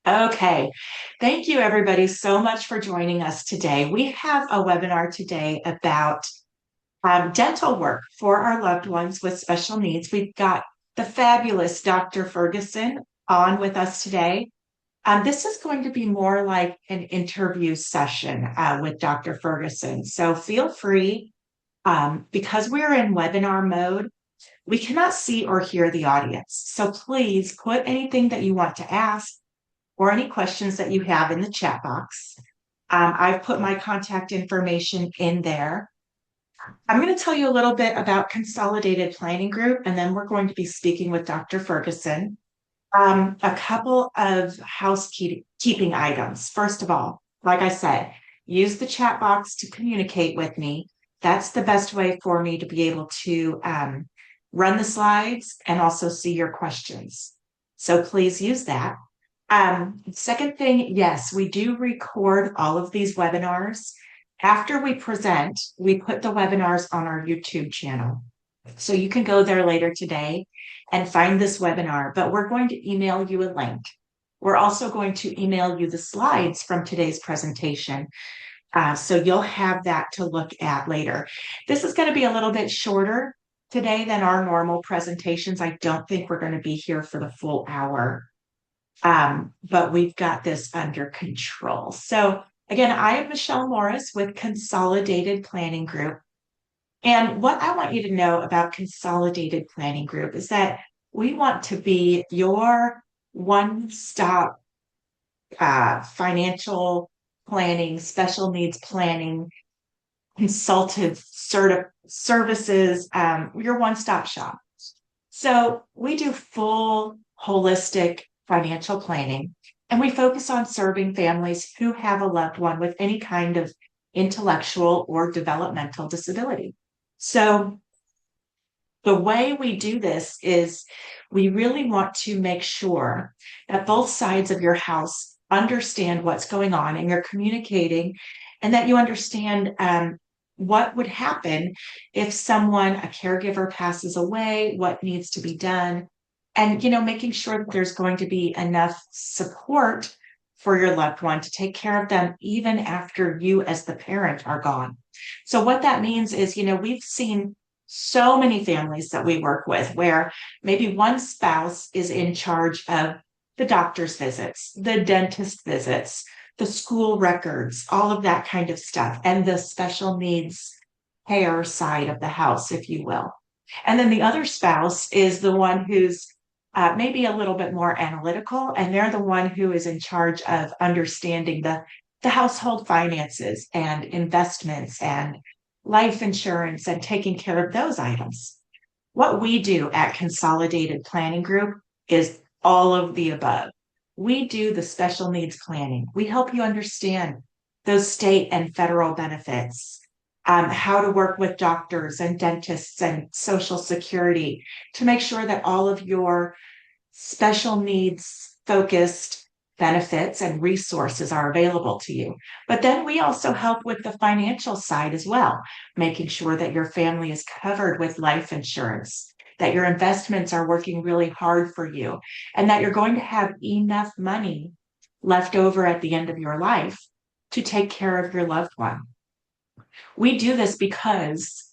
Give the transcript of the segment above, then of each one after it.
Okay. Thank you, everybody, so much for joining us today. We have a webinar today about dental work for our loved ones with special needs. We've got the fabulous Dr. Ferguson on with us today. This is going to be more like an interview session with Dr. Ferguson. So feel free, because we're in webinar mode, we cannot see or hear the audience. So please put anything that you want to ask or any questions that you have in the chat box. I've put my contact information in there. I'm going to tell you a little bit about Consolidated Planning Group, and then we're going to be speaking with Dr. Ferguson. A couple of housekeeping items. First of all, like I said, use the chat box to communicate with me. That's the best way for me to be able to run the slides and also see your questions. So please use that. Second thing, yes, we do record all of these webinars. After we present, we put the webinars on our YouTube channel. So you can go there later today and find this webinar, but we're going to email you a link. We're also going to email you the slides from today's presentation. So you'll have that to look at later. This is going to be a little bit shorter today than our normal presentations. I don't think we're going to be here for the full hour. But we've got this under control. So again, I am Michelle Morris with Consolidated Planning Group. And what I want you to know about Consolidated Planning Group is that we want to be your one-stop financial planning, special needs planning, consultative services, your one-stop shop. So we do full holistic financial planning, and we focus on serving families who have a loved one with any kind of intellectual or developmental disability. So the way we do this is we really want to make sure that both sides of your house understand what's going on and you're communicating, and that you understand what would happen if someone, a caregiver, passes away, what needs to be done, and making sure that there's going to be enough support for your loved one to take care of them even after you as the parent are gone. So what that means is, we've seen so many families that we work with where maybe one spouse is in charge of the doctor's visits, the dentist visits, the school records, all of that kind of stuff, and the special needs care side of the house, if you will. And then the other spouse is the one who's maybe a little bit more analytical, and they're the one who is in charge of understanding the household finances and investments and life insurance and taking care of those items. What we do at Consolidated Planning Group is all of the above. We do the special needs planning. We help you understand those state and federal benefits, how to work with doctors and dentists and Social Security to make sure that all of your special needs focused benefits and resources are available to you. But then we also help with the financial side as well, making sure that your family is covered with life insurance, that your investments are working really hard for you, and that you're going to have enough money left over at the end of your life to take care of your loved one. We do this because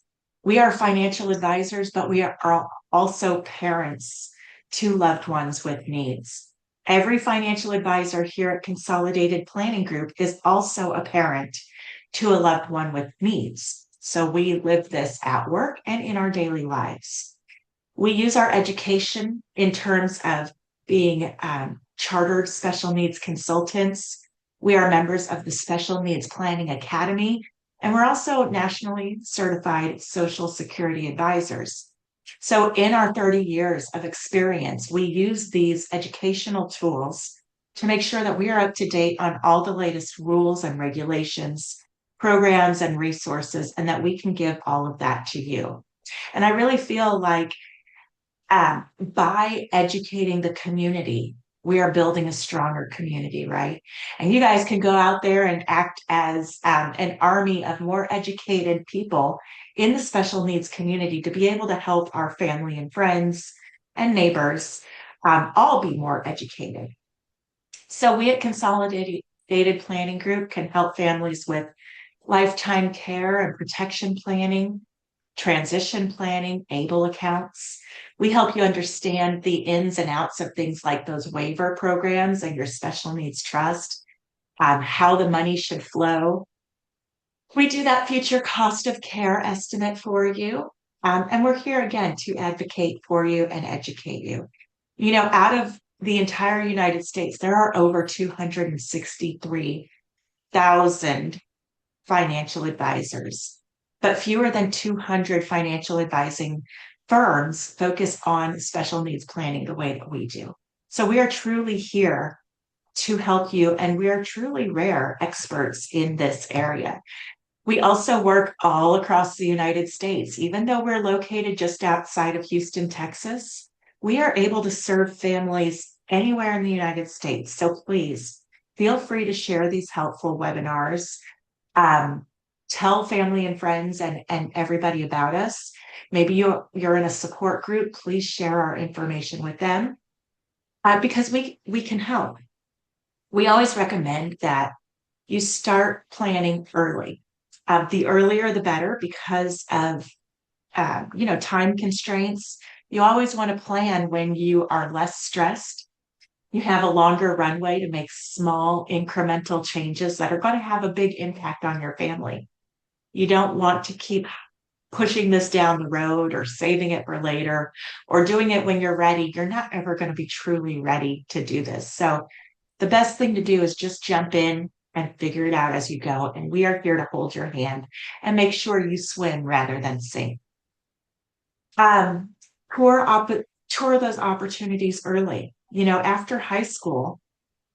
we are financial advisors, but we are also parents to loved ones with needs. Every financial advisor here at Consolidated Planning Group is also a parent to a loved one with needs. So we live this at work and in our daily lives. We use our education in terms of being chartered special needs consultants. We are members of the Special Needs Planning Academy, and we're also nationally certified Social Security advisors. So in our 30 years of experience, we use these educational tools to make sure that we are up to date on all the latest rules and regulations, programs and resources, and that we can give all of that to you. And I really feel like by educating the community, we are building a stronger community, right? And you guys can go out there and act as an army of more educated people in the special needs community to be able to help our family and friends and neighbors all be more educated. So we at Consolidated Planning Group can help families with lifetime care and protection planning, transition planning, ABLE accounts. We help you understand the ins and outs of things like those waiver programs and your special needs trust, how the money should flow. We do that future cost of care estimate for you. And we're here again to advocate for you and educate you. You know, out of the entire United States, there are over 263,000 financial advisors, but fewer than 200 financial advising firms focus on special needs planning the way that we do. So we are truly here to help you, and we are truly rare experts in this area. We also work all across the United States. Even though we're located just outside of Houston, Texas, we are able to serve families anywhere in the United States. So please feel free to share these helpful webinars. Um, Tell family and friends and everybody about us. Maybe you're in a support group. Please share our information with them because we can help. We always recommend that you start planning early. The earlier the better because of time constraints. You always want to plan when you are less stressed. You have a longer runway to make small incremental changes that are going to have a big impact on your family. You don't want to keep pushing this down the road or saving it for later or doing it when you're ready. You're not ever going to be truly ready to do this. So the best thing to do is just jump in and figure it out as you go. And we are here to hold your hand and make sure you swim rather than sink. Um, tour those opportunities early. You know, after high school,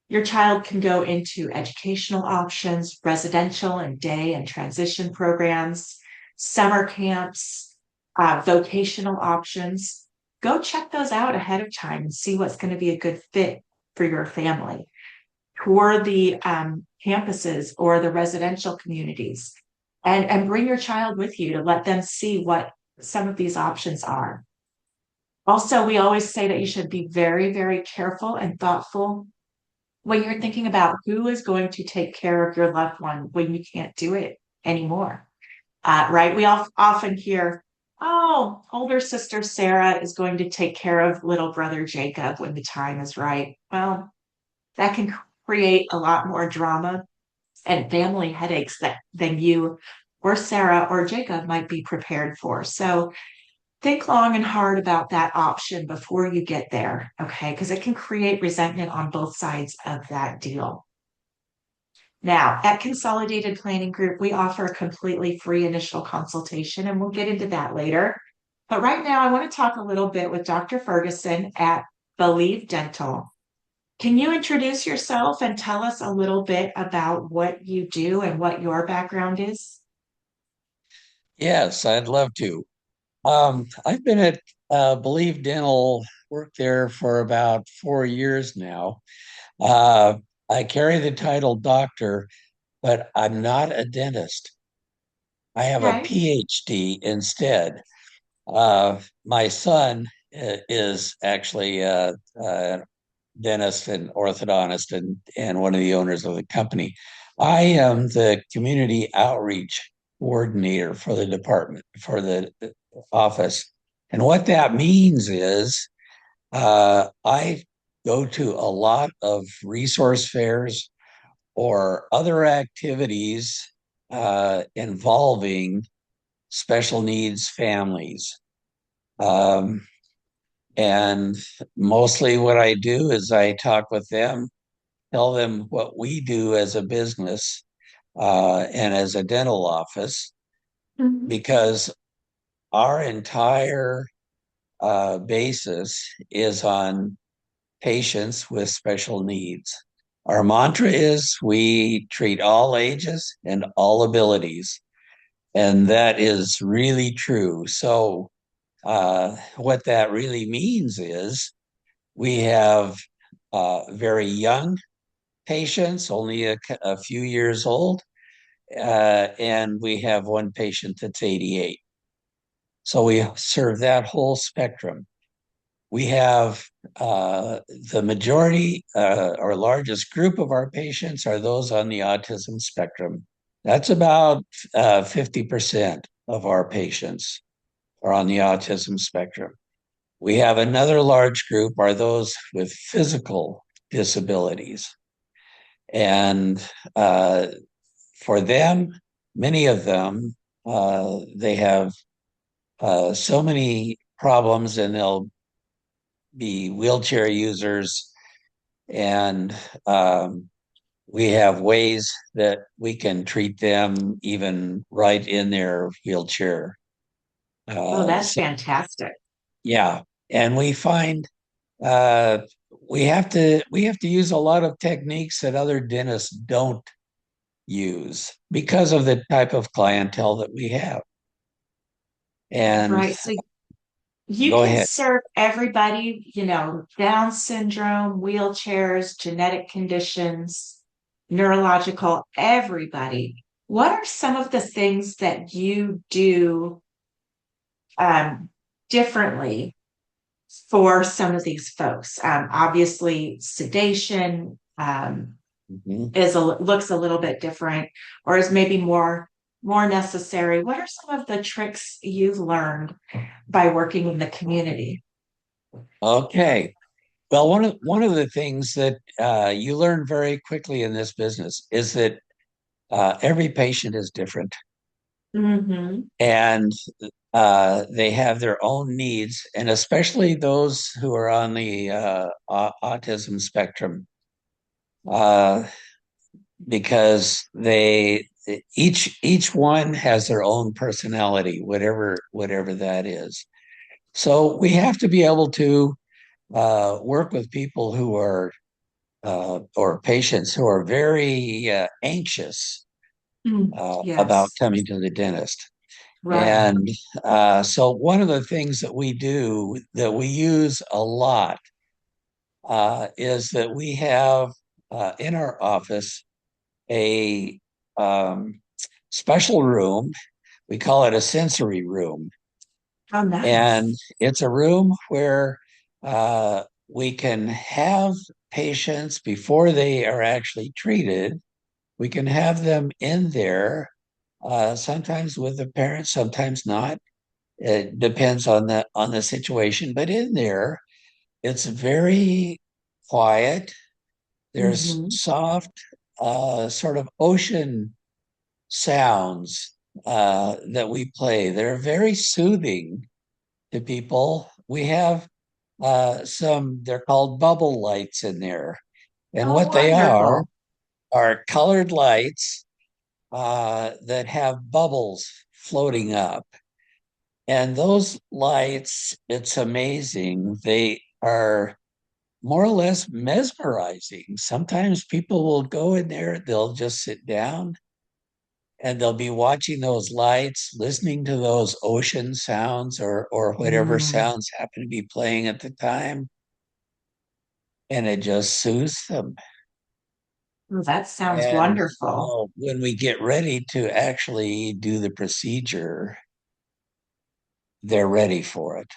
your child can go into educational options, residential and day and transition programs, summer camps, vocational options. Go check those out ahead of time and see what's going to be a good fit for your family. Tour the campuses or the residential communities and bring your child with you to let them see what some of these options are. Also, we always say that you should be very, very careful and thoughtful when you're thinking about who is going to take care of your loved one when you can't do it anymore. Right? We often hear, oh, older sister Sarah is going to take care of little brother Jacob when the time is right. Well, that can create a lot more drama and family headaches than you or Sarah or Jacob might be prepared for. So think long and hard about that option before you get there, okay? Because it can create resentment on both sides of that deal. Now, at Consolidated Planning Group, we offer a completely free initial consultation, and we'll get into that later. But right now, I want to talk a little bit with Dr. Ferguson at Believe Dental. Can you introduce yourself and tell us a little bit about what you do and what your background is? Yes, I'd love to. I've been at Believe Dental, worked there for about 4 years now. Uh, I carry the title doctor, but I'm not a dentist. I have a Okay. PhD instead. My son is actually a dentist and orthodontist and one of the owners of the company. I am the community outreach coordinator for the department, for the office. And what that means is I go to a lot of resource fairs or other activities involving special needs families. Um, and mostly what I do is I talk with them, tell them what we do as a business and as a dental office, Mhm. because our entire basis is on patients with special needs. Our mantra is we treat all ages and all abilities. And that is really true. So, what that really means is we have very young patients, only a few years old, and we have one patient that's 88. So we serve that whole spectrum. we have the majority or largest group of our patients are those on the autism spectrum. That's about 50% of our patients are on the autism spectrum. We have another large group are those with physical disabilities. And for them, many of them, they have so many problems and they'll be wheelchair users. And we have ways that we can treat them even right in their wheelchair. Oh, that's So, fantastic. yeah. And we find uh, we have to use a lot of techniques that other dentists don't use because of the type of clientele that we have. And Right. So you go can ahead. serve everybody, Down syndrome, wheelchairs, genetic conditions, neurological, everybody. What are some of the things that you do um, differently for some of these folks? Obviously, sedation Mhm. looks a little bit different, or is maybe more necessary. What are some of the tricks you've learned by working in the community? Okay. Well, one of the things that you learn very quickly in this business is that every patient is different, Mm-hmm. and they have their own needs, and especially those who are on the autism spectrum, uh, because they each one has their own personality, whatever that is. So we have to be able to work with people who are or patients who are very anxious about Yes, coming to the dentist. right. And so one of the things that we do that we use a lot is that we have in our office a um, special room. We call it a sensory room. Oh, And nice. it's a room where we can have patients before they are actually treated. We can have them in there, sometimes with the parents, sometimes not. It depends on the situation. But in there, it's very quiet. There's Mm-hmm. soft, sort of ocean sounds that we play. They're very soothing to people. We have they're called bubble lights in there. And Oh, what they wonderful. are colored lights that have bubbles floating up. And those lights, it's amazing. They are more or less mesmerizing. Sometimes people will go in there, they'll just sit down and they'll be watching those lights, listening to those ocean sounds or whatever Mm. sounds happen to be playing at the time, and it just soothes them. Well, that sounds And wonderful. when we get ready to actually do the procedure, they're ready for it.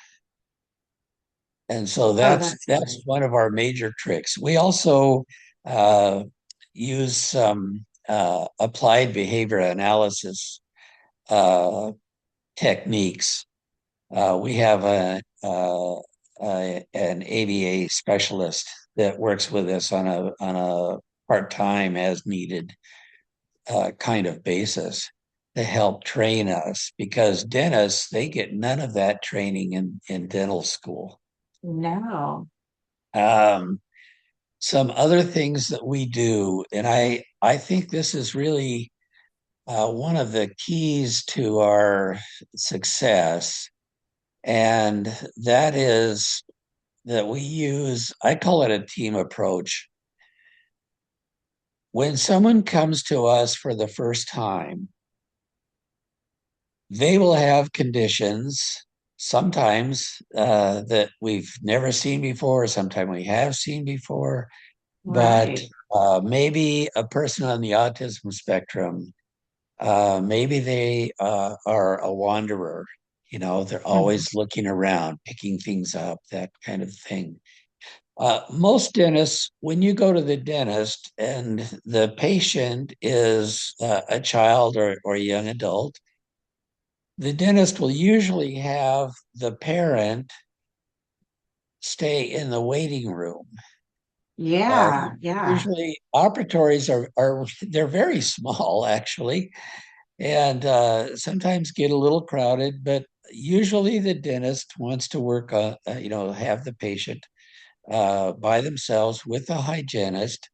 And so Oh, that's that's that's great. one of our major tricks. We also uh, use some applied behavior analysis uh, techniques. We have an ABA specialist that works with us on a part-time as needed kind of basis to help train us because dentists they get none of that training in dental school. No. Um, some other things that we do, and I think this is really one of the keys to our success, and that is that we use, I call it a team approach. When someone comes to us for the first time, they will have conditions sometimes that we've never seen before, sometimes we have seen before, but Right. maybe a person on the autism spectrum, maybe they are a wanderer. They're Mhm. always looking around, picking things up, that kind of thing. Most dentists, when you go to the dentist and the patient is a child or a young adult, the dentist will usually have the parent stay in the waiting room. Uh, Yeah, yeah. Usually, operatories are they're very small actually, and sometimes get a little crowded. But usually, the dentist wants to work have the patient by themselves with a hygienist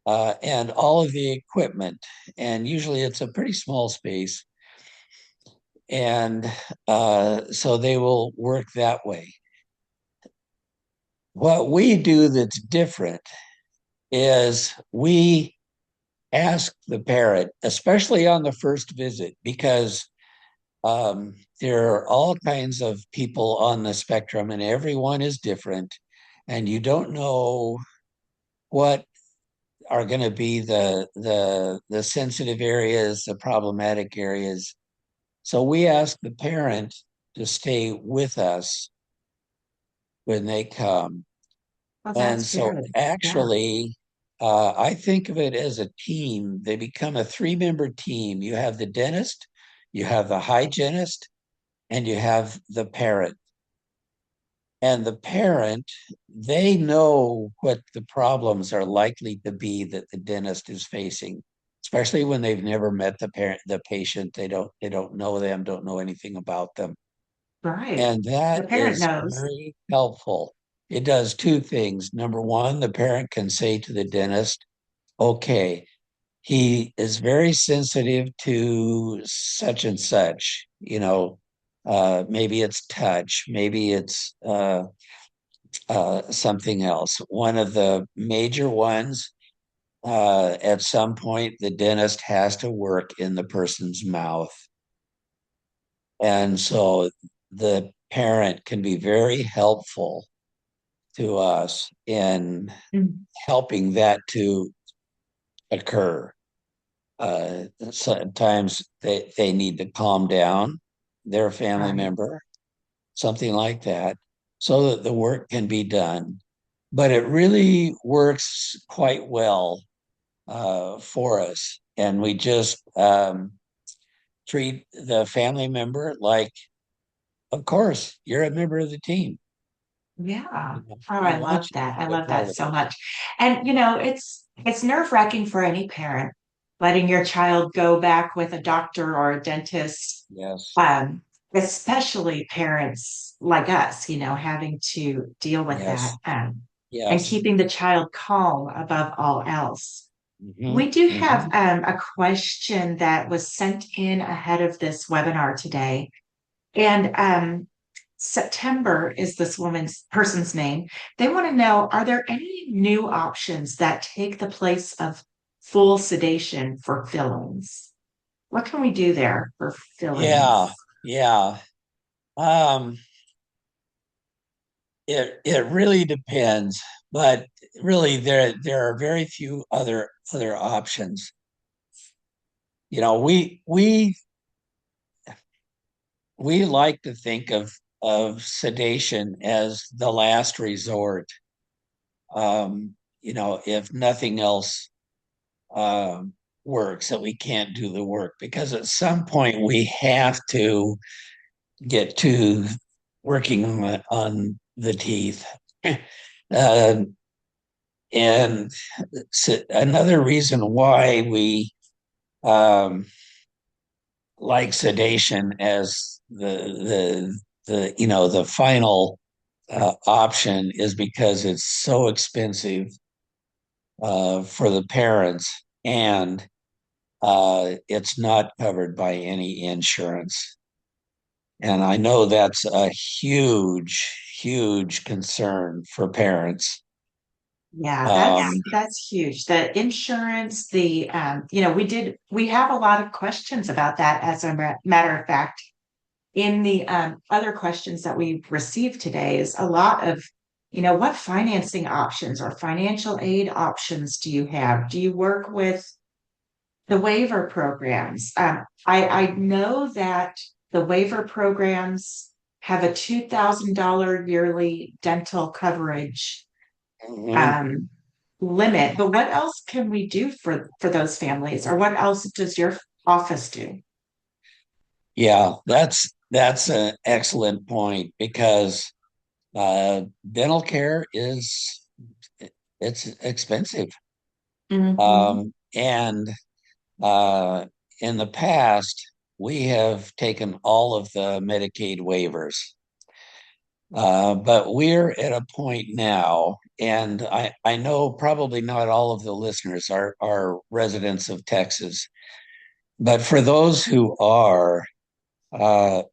and all of the equipment. And usually, it's a pretty small space, and so they will work that way. What we do that's different is we ask the parent, especially on the first visit, because there are all kinds of people on the spectrum and everyone is different. And you don't know what are going to be the sensitive areas, the problematic areas. So we ask the parent to stay with us when they come. Well, And that's so good. Yeah. actually, I think of it as a team. They become a three-member team. You have the dentist, you have the hygienist, and you have the parent. And the parent, they know what the problems are likely to be that the dentist is facing, especially when they've never met the patient. They don't know them, don't know anything about them. Right. And The that parent is knows. very helpful. It does two things. Number one, the parent can say to the dentist, okay, he is very sensitive to such and such, maybe it's touch, maybe it's something else. One of the major ones, at some point, the dentist has to work in the person's mouth. And so the parent can be very helpful to us in Mm. helping that to occur. Sometimes they need to calm down their family Right. member, something like that, so that the work can be done. But it really works quite well for us. And we just treat the family member like, of course, you're a member of the team. Yeah. Oh, We I want love you that. to I be a love part that of so it. much. And it's nerve-wracking for any parent letting your child go back with a doctor or a dentist, Yes, um, especially parents like us, having to deal with that, yes, and yes. keeping the child calm above all else. Hmm. We do have Hmm. a question that was sent in ahead of this webinar today. And September is this person's name. They want to know, are there any new options that take the place of full sedation for fillings? What can we do there for Yeah, fillings? yeah. Um, it really depends, but really there are very few other options. You know, we like to think of sedation as the last resort. If nothing else um, works, that we can't do the work because at some point we have to get to working on the teeth. Uh, and another reason why we um, like sedation as the final option is because it's so expensive for the parents and it's not covered by any insurance. And I know that's a huge concern for parents. Yeah, Um, that's huge. The insurance, we have a lot of questions about that, as a matter of fact. In the other questions that we've received today is a lot of, what financing options or financial aid options do you have? Do you work with the waiver programs? I know that The waiver programs have a $2,000 yearly dental coverage Mhm. um, limit. But what else can we do for those families, or what else does your office do? Yeah, that's an excellent point because dental care is it's expensive. Hmm. And in the past, we have taken all of the Medicaid waivers. But we're at a point now, and I know probably not all of the listeners are residents of Texas, but for those who are,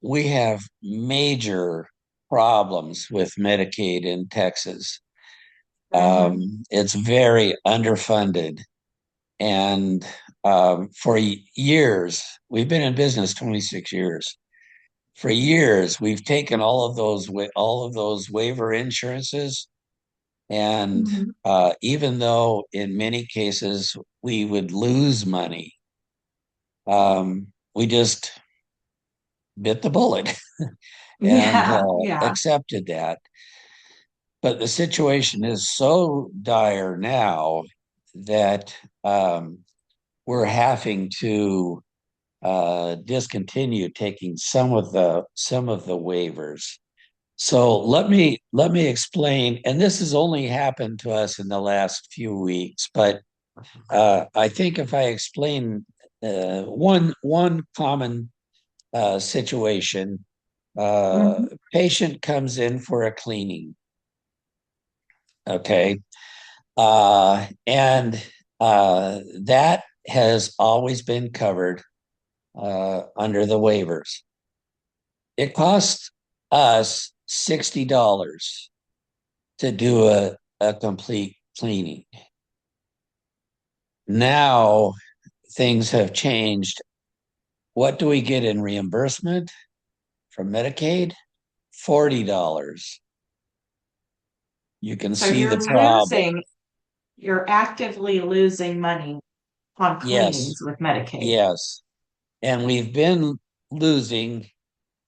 we have major problems with Medicaid in Texas. Hmm. It's very underfunded. And for years, we've been in business 26 years. For years, we've taken all of those waiver insurances, and Hmm. even though in many cases we would lose money, we just bit the bullet and Yeah, yeah. accepted that. But the situation is so dire now that um, we're having to discontinue taking some of the waivers. So let me explain, and this has only happened to us in the last few weeks, but I think if I explain one common situation, uh, Hmm. patient comes in for a cleaning, okay, and that has always been covered under the waivers. It costs us $60 to do a complete cleaning. Now things have changed. What do we get in reimbursement from Medicaid? $40. You can So see the problem. you're actively losing money on Yes, cleanings with Medicaid. yes. And we've been losing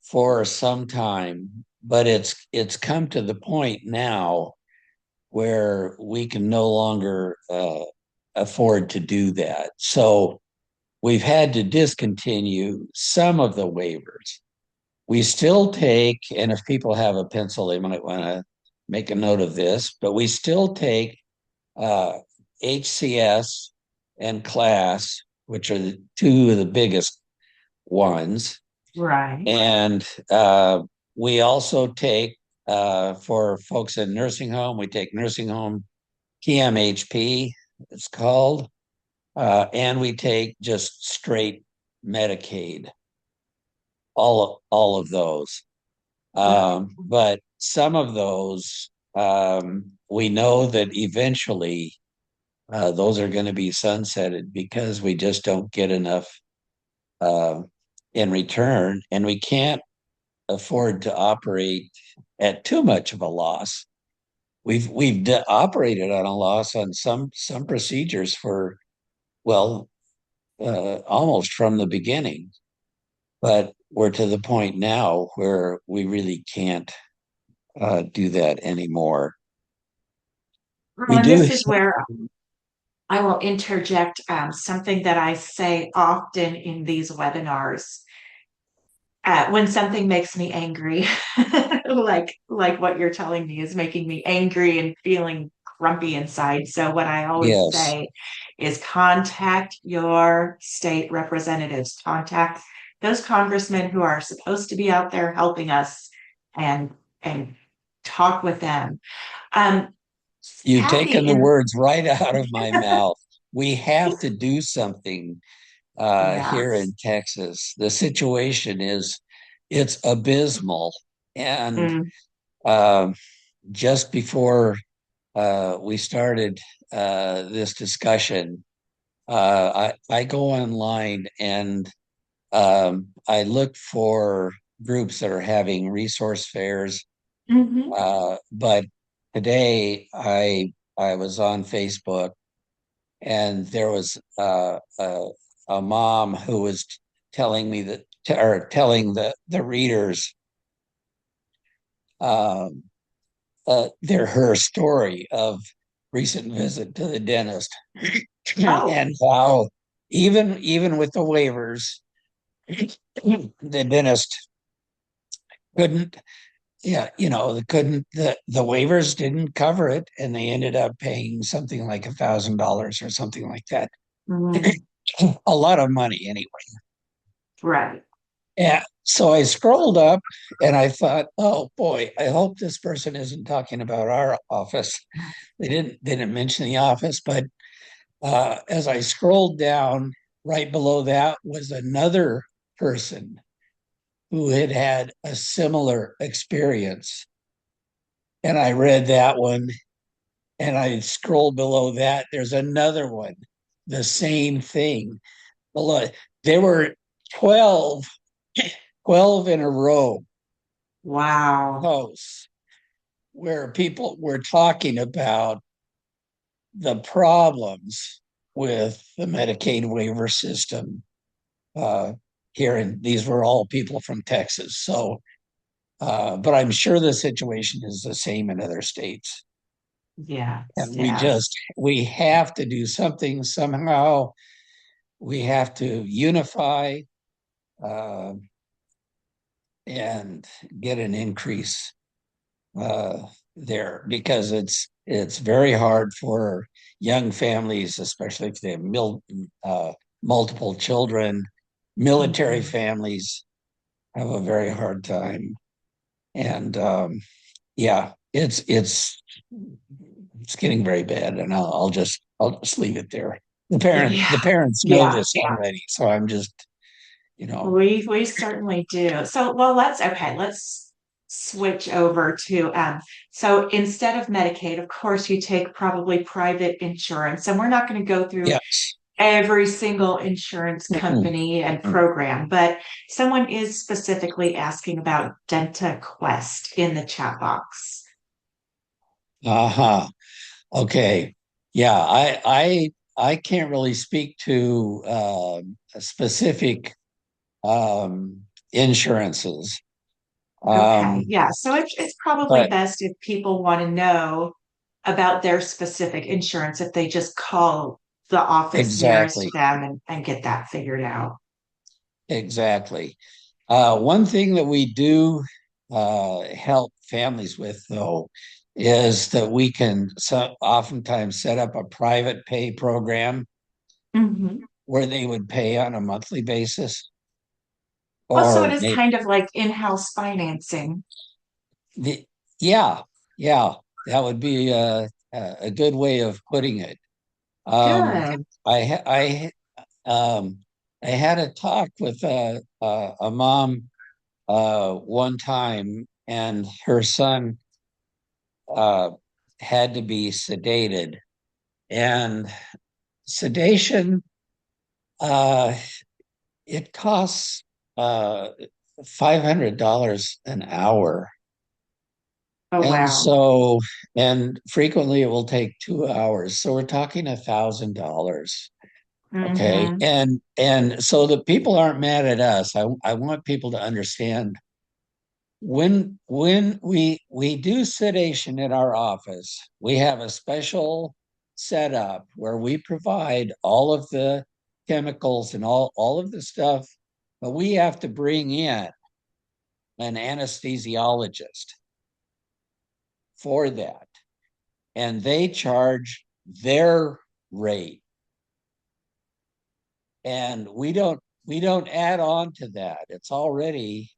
for some time, but it's come to the point now where we can no longer afford to do that. So we've had to discontinue some of the waivers. We still take, and if people have a pencil, they might want to make a note of this, but we still take uh, HCS and class, which are the two of the biggest ones. Right. And we also take, for folks in nursing home, we take nursing home PMHP, it's called, and we take just straight Medicaid, all of those. But some of those, we know that eventually those are going to be sunsetted because we just don't get enough uh, in return, and we can't afford to operate at too much of a loss. We've operated on a loss on some procedures for well almost from the beginning, but we're to the point now where we really can't do that anymore. Well, We and do. this is where I will interject something that I say often in these webinars. When something makes me angry, like what you're telling me is making me angry and feeling grumpy inside. So what I always Yes, say is contact your state representatives, contact those congressmen who are supposed to be out there helping us and and talk with them. Um, you've Kathy, taken the in words right out of my mouth. We have to do something here yes. in Texas. The situation is it's abysmal, and Mm, uh, just before we started this discussion, I go online and I look for groups that are having resource fairs. mhm. But today I was on Facebook and there was a mom who was telling me that or telling the readers um, her story of recent visit to the dentist Oh, and how even with the waivers, the dentist couldn't, yeah, couldn't, the waivers didn't cover it, and they ended up paying something like $1,000 or something like that. mm, A lot of money anyway. right. Yeah. So I scrolled up and I thought, oh boy, I hope this person isn't talking about our office. They didn't mention the office, but as I scrolled down, right below that was another person who had had a similar experience. And I read that one, and I scrolled below that. There's another one, the same thing. Below, there were 12, 12 in a row Wow. posts where people were talking about the problems with the Medicaid waiver system uh, here. And these were all people from Texas. So, but I'm sure the situation is the same in other states. Yes, And yes. we have to do something somehow. We have to unify uh, and get an increase uh, there, because it's very hard for young families, especially if they have multiple children. Military Mhm. families have a very hard time, and yeah, it's getting very bad, and I'll just leave it there. Yeah, The parents know yeah. this already, so I'm just you know We certainly do. So, well, let's switch over to so instead of Medicaid, of course, you take probably private insurance, and we're not going to go through yes. every single insurance Mhm. company and Mhm. program, but someone is specifically asking about DentaQuest in the chat box. Uh-huh. Okay. Yeah, I can't really speak to specific insurances. Okay, Um, yeah. So it's probably but best if people want to know about their specific insurance if they just call the office nearest to exactly, them and get that figured out. exactly. One thing that we do help families with, though, is that we can oftentimes set up a private pay program Mhm. where they would pay on a monthly basis, Oh, so it or is maybe kind of like in-house financing. the, yeah, yeah, that would be a good way of putting it. Um, Good. I ha- I had a talk with a mom one time, and her son uh, had to be sedated, and sedation uh, it costs uh, $500 an hour. Oh, And wow. so, and frequently it will take 2 hours. So we're talking $1,000. Okay. Hmm. And so the people aren't mad at us. I want people to understand when we do sedation in our office, we have a special setup where we provide all of the chemicals and all of the stuff, but we have to bring in an anesthesiologist for that, and they charge their rate, and we don't add on to that. It's already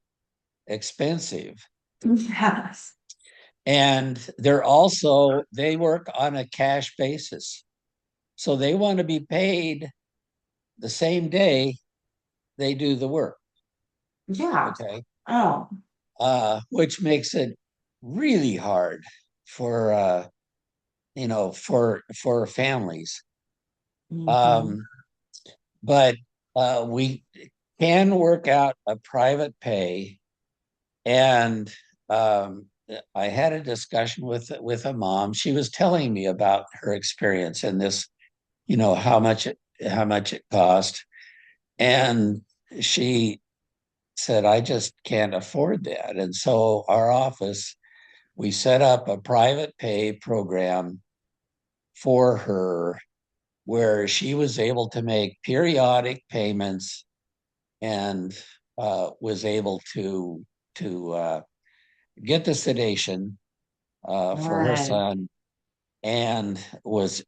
expensive. Yes. And they work on a cash basis, so they want to be paid the same day they do the work. Yeah. Okay. Oh. Which makes it really hard for for families. Hmm. um but we can work out a private pay. And I had a discussion with a mom. She was telling me about her experience and this, how much it cost. And she said, I just can't afford that. And so our office, we set up a private pay program for her where she was able to make periodic payments and was able to get the sedation for her Right. son, and was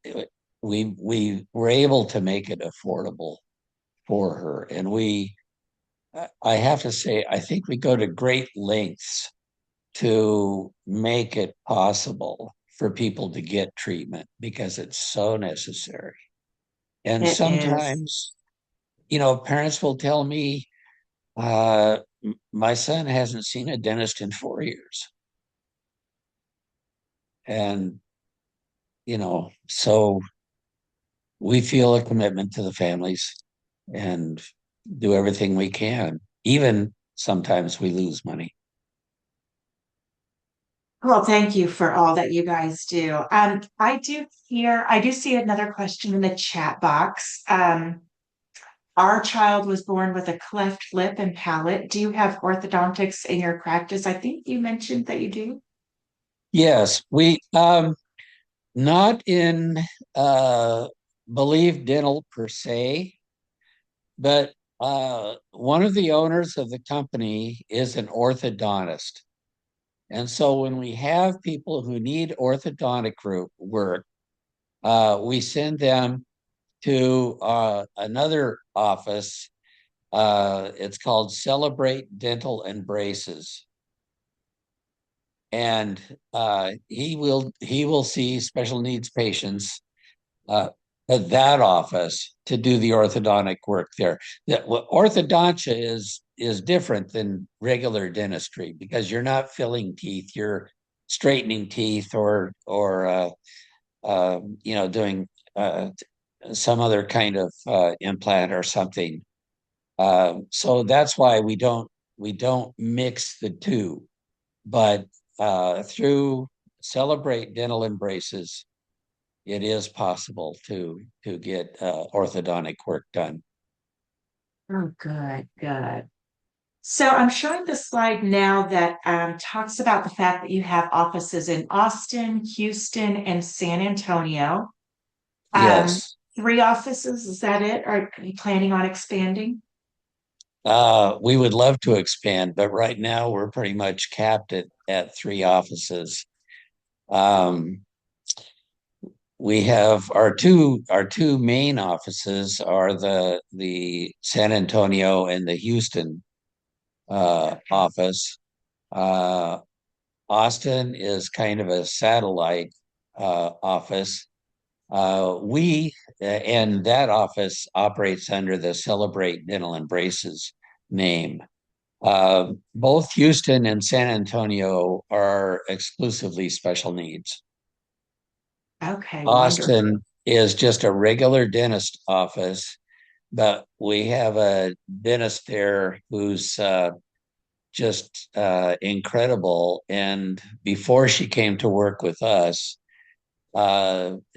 we were able to make it affordable for her. And I have to say, I think we go to great lengths to make it possible for people to get treatment because it's so necessary. And It is. sometimes, parents will tell me, my son hasn't seen a dentist in 4 years. And, so we feel a commitment to the families and do everything we can. Even sometimes we lose money. Well, thank you for all that you guys do. I do see another question in the chat box. Our child was born with a cleft lip and palate. Do you have orthodontics in your practice? I think you mentioned that you do. Yes, we not in uh Believe Dental per se, but one of the owners of the company is an orthodontist. And so when we have people who need orthodontic work, we send them to another office. It's called Celebrate Dental and Braces. And he will see special needs patients uh, at that office to do the orthodontic work there. Orthodontia is different than regular dentistry because you're not filling teeth, you're straightening teeth or doing some other kind of implant or something. So that's why we don't mix the two. But through Celebrate Dental and Braces, it is possible to get orthodontic work done. Oh, good, good. So I'm showing the slide now that talks about the fact that you have offices in Austin, Houston, and San Antonio. Um, Yes. 3 offices, is that it? Are you planning on expanding? We would love to expand, but right now we're pretty much capped at 3 offices. Um, we have our two main offices are the San Antonio and the Houston Okay. office. Uh, Austin is kind of a satellite office. We and that office operates under the Celebrate Dental and Braces name. Both Houston and San Antonio are exclusively special needs. Okay, wonderful. Austin is just a regular dentist office, but we have a dentist there who's just incredible. And before she came to work with us,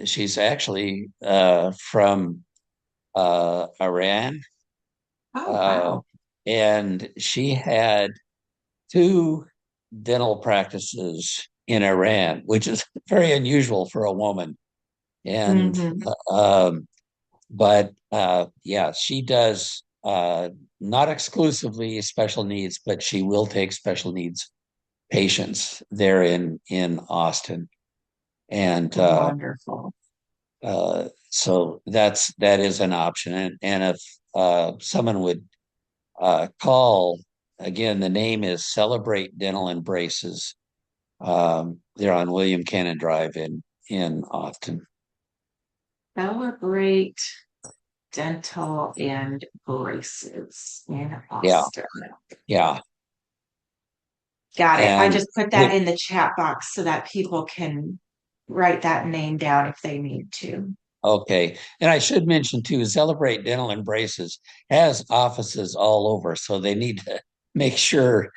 she's actually from Iran, Oh, uh, wow. and she had two dental practices in Iran, which is very unusual for a woman. And Hmm. but yeah, she does not exclusively special needs, but she will take special needs patients there in Austin. And Wonderful. so that is an option. And if someone would call again, the name is Celebrate Dental and Braces. They're on William Cannon Drive in Austin. Celebrate dental and braces in Yeah, Austin. yeah. Got it. I And just put that in the chat box so that people can write that name down if they need to. okay. And I should mention too, Celebrate Dental and Braces has offices all over, so they need to make sure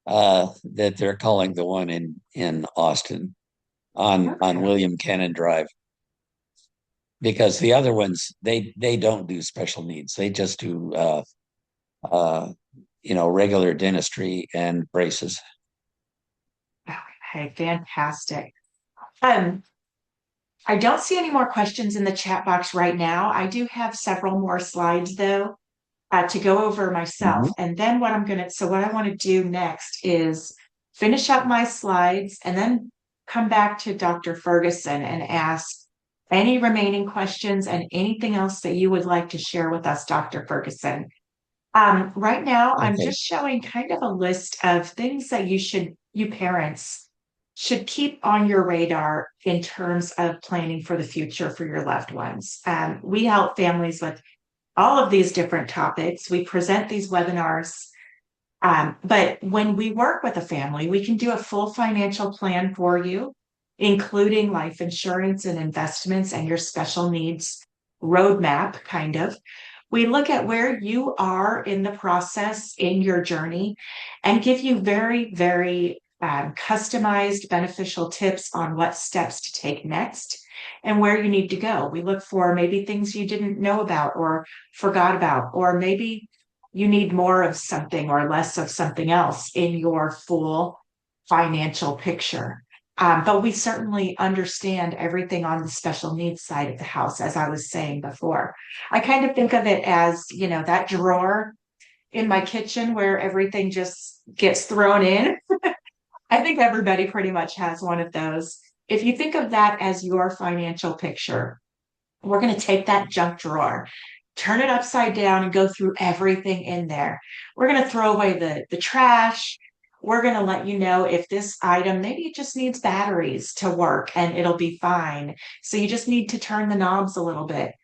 that they're calling the one in Austin on Okay. William Cannon Drive, because the other ones they don't do special needs. They just do uh regular dentistry and braces. Okay, fantastic. Um, I don't see any more questions in the chat box right now. I do have several more slides though, to go over myself. Mhm. And then what I want to do next is finish up my slides and then come back to Dr. Ferguson and ask any remaining questions and anything else that you would like to share with us, Dr. Ferguson. Right now, I'm Okay. just showing kind of a list of things that you parents should keep on your radar in terms of planning for the future for your loved ones. We help families with all of these different topics. We present these webinars. But when we work with a family, we can do a full financial plan for you, including life insurance and investments and your special needs roadmap, kind of. We look at where you are in the process in your journey and give you very, very customized, beneficial tips on what steps to take next and where you need to go. We look for maybe things you didn't know about or forgot about, or maybe you need more of something or less of something else in your full financial picture. But we certainly understand everything on the special needs side of the house, as I was saying before. I kind of think of it as, that drawer in my kitchen where everything just gets thrown in. I think everybody pretty much has one of those. If you think of that as your financial picture, we're going to take that junk drawer, turn it upside down, and go through everything in there. We're going to throw away the trash. We're going to let you know if this item maybe it just needs batteries to work and it'll be fine. So you just need to turn the knobs a little bit.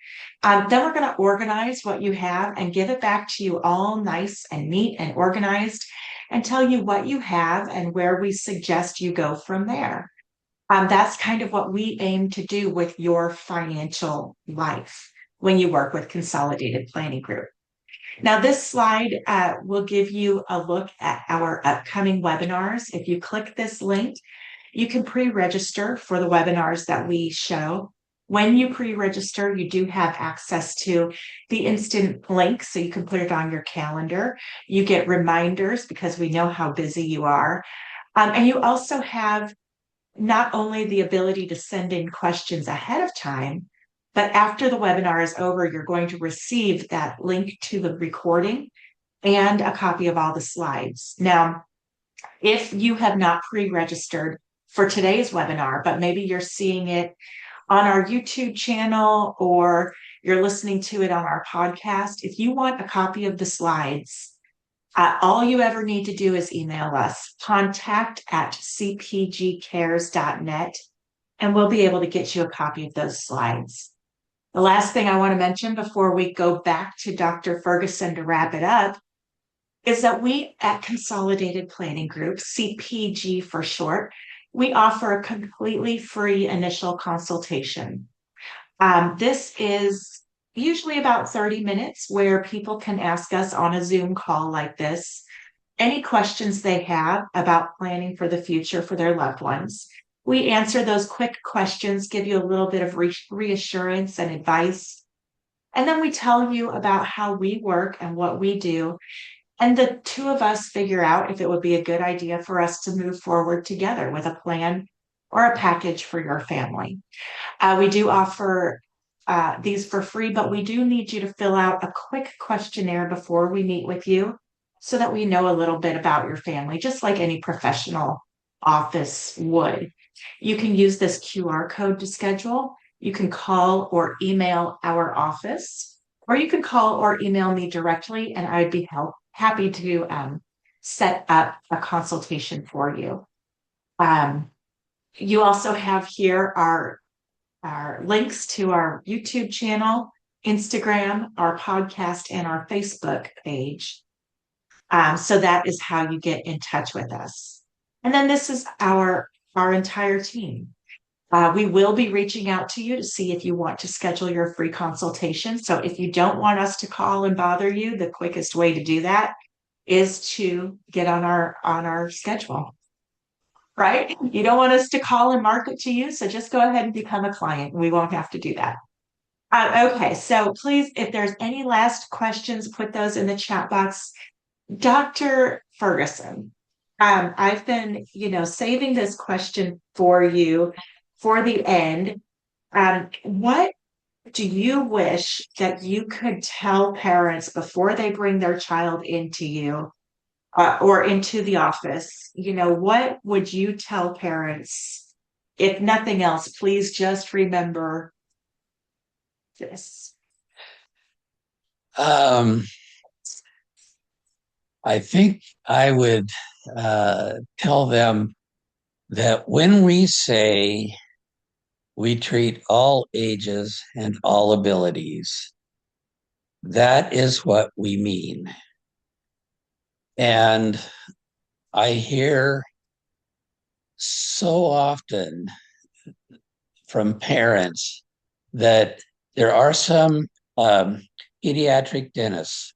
Then we're going to organize what you have and give it back to you all nice and neat and organized and tell you what you have and where we suggest you go from there. That's kind of what we aim to do with your financial life when you work with Consolidated Planning Group. Now, this slide will give you a look at our upcoming webinars. If you click this link, you can pre-register for the webinars that we show. When you pre-register, you do have access to the instant link, so you can put it on your calendar. You get reminders because we know how busy you are. And you also have not only the ability to send in questions ahead of time, but after the webinar is over, you're going to receive that link to the recording and a copy of all the slides. Now, if you have not pre-registered for today's webinar, but maybe you're seeing it on our YouTube channel or you're listening to it on our podcast, if you want a copy of the slides, all you ever need to do is email us, contact@cpgcares.net, and we'll be able to get you a copy of those slides. The last thing I want to mention before we go back to Dr. Ferguson to wrap it up is that we at Consolidated Planning Group, CPG for short, we offer a completely free initial consultation. This is usually about 30 minutes where people can ask us on a Zoom call like this any questions they have about planning for the future for their loved ones. We answer those quick questions, give you a little bit of reassurance and advice. And then we tell you about how we work and what we do. And the two of us figure out if it would be a good idea for us to move forward together with a plan or a package for your family. We do offer these for free, but we do need you to fill out a quick questionnaire before we meet with you so that we know a little bit about your family, just like any professional office would. You can use this QR code to schedule. You can call or email our office, or you can call or email me directly, and I would be happy to set up a consultation for you. You also have here our links to our YouTube channel, Instagram, our podcast, and our Facebook page. So that is how you get in touch with us. And then this is our entire team. We will be reaching out to you to see if you want to schedule your free consultation. So if you don't want us to call and bother you, the quickest way to do that is to get on our schedule. Right? You don't want us to call and market to you, so just go ahead and become a client. We won't have to do that. Okay, so please, if there's any last questions, put those in the chat box. Dr. Ferguson, I've been, saving this question for you for the end. What do you wish that you could tell parents before they bring their child into you or into the office? What would you tell parents? If nothing else, please just remember this. Um, I think I would tell them that when we say we treat all ages and all abilities, that is what we mean. And I hear so often from parents that there are some pediatric dentists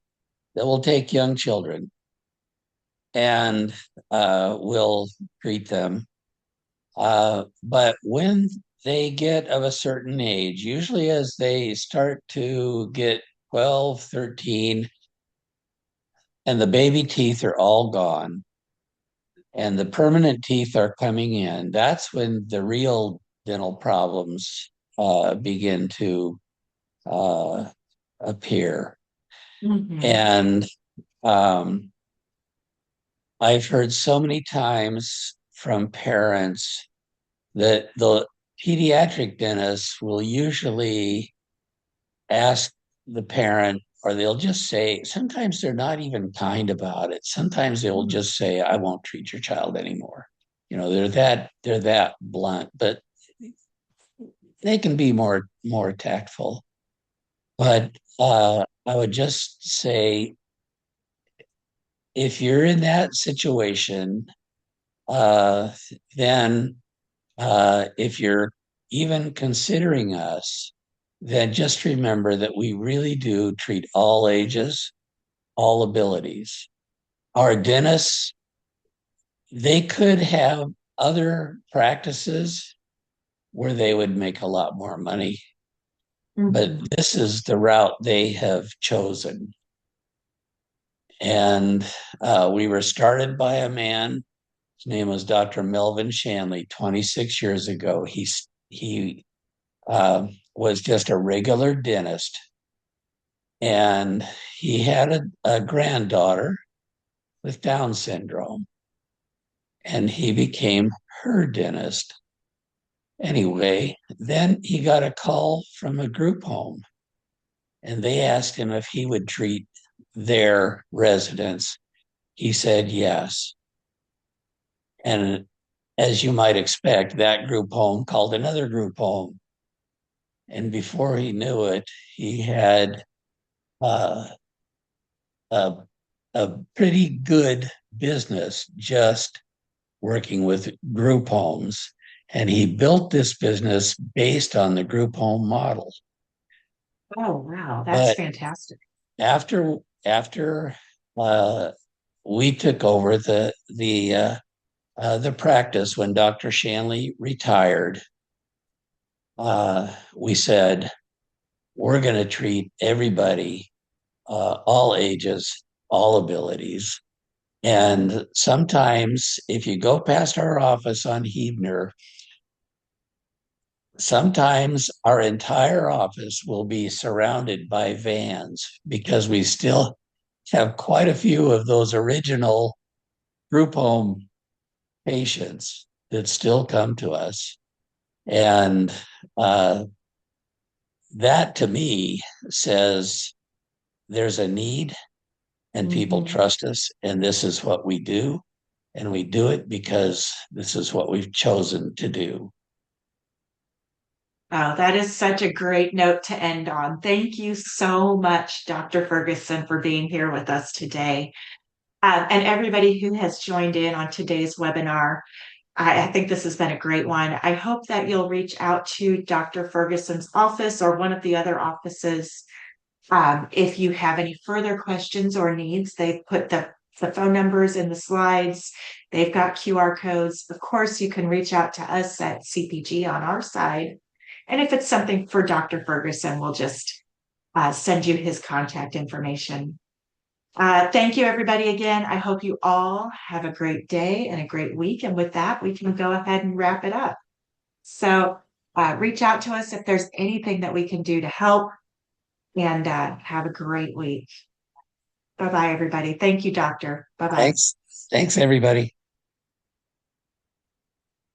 that will take young children and will treat them. But when they get of a certain age, usually as they start to get 12, 13, and the baby teeth are all gone and the permanent teeth are coming in, that's when the real dental problems begin to uh, appear. Mhm. And um, I've heard so many times from parents that the pediatric dentist will usually ask the parent, or they'll just say, sometimes they're not even kind about it. Sometimes they'll just say, I won't treat your child anymore. They're that blunt, but they can be more tactful. But I would just say, if you're in that situation, uh, then if you're even considering us, then just remember that we really do treat all ages, all abilities. Our dentists, they could have other practices where they would make a lot more money, but Mhm. this is the route they have chosen. And we were started by a man. His name was Dr. Melvin Shanley 26 years ago. He was just a regular dentist, and he had a granddaughter with Down syndrome, and he became her dentist. Anyway, then he got a call from a group home, and they asked him if he would treat their residents. He said yes. And as you might expect, that group home called another group home. And before he knew it, he had uh, a, a pretty good business just working with group homes. And he built this business based on the group home model. Oh, wow. That's But fantastic. after uh, we took over the practice when Dr. Shanley retired, we said we're going to treat everybody, all ages, all abilities. And sometimes, if you go past our office on Huebner, sometimes our entire office will be surrounded by vans because we still have quite a few of those original group home patients that still come to us. And uh, that to me says there's a need and people Mhm. trust us, and this is what we do. And we do it because this is what we've chosen to do. Oh, that is such a great note to end on. Thank you so much, Dr. Ferguson, for being here with us today. And everybody who has joined in on today's webinar. I think this has been a great one. I hope that you'll reach out to Dr. Ferguson's office or one of the other offices. If you have any further questions or needs, they've put the phone numbers in the slides. They've got QR codes. Of course, you can reach out to us at CPG on our side. And if it's something for Dr. Ferguson, we'll just send you his contact information. Thank you, everybody, again. I hope you all have a great day and a great week. And with that, we can go ahead and wrap it up. So reach out to us if there's anything that we can do to help, and have a great week. Bye bye, everybody. Thank you, doctor. Bye bye. Thanks. Thanks, everybody.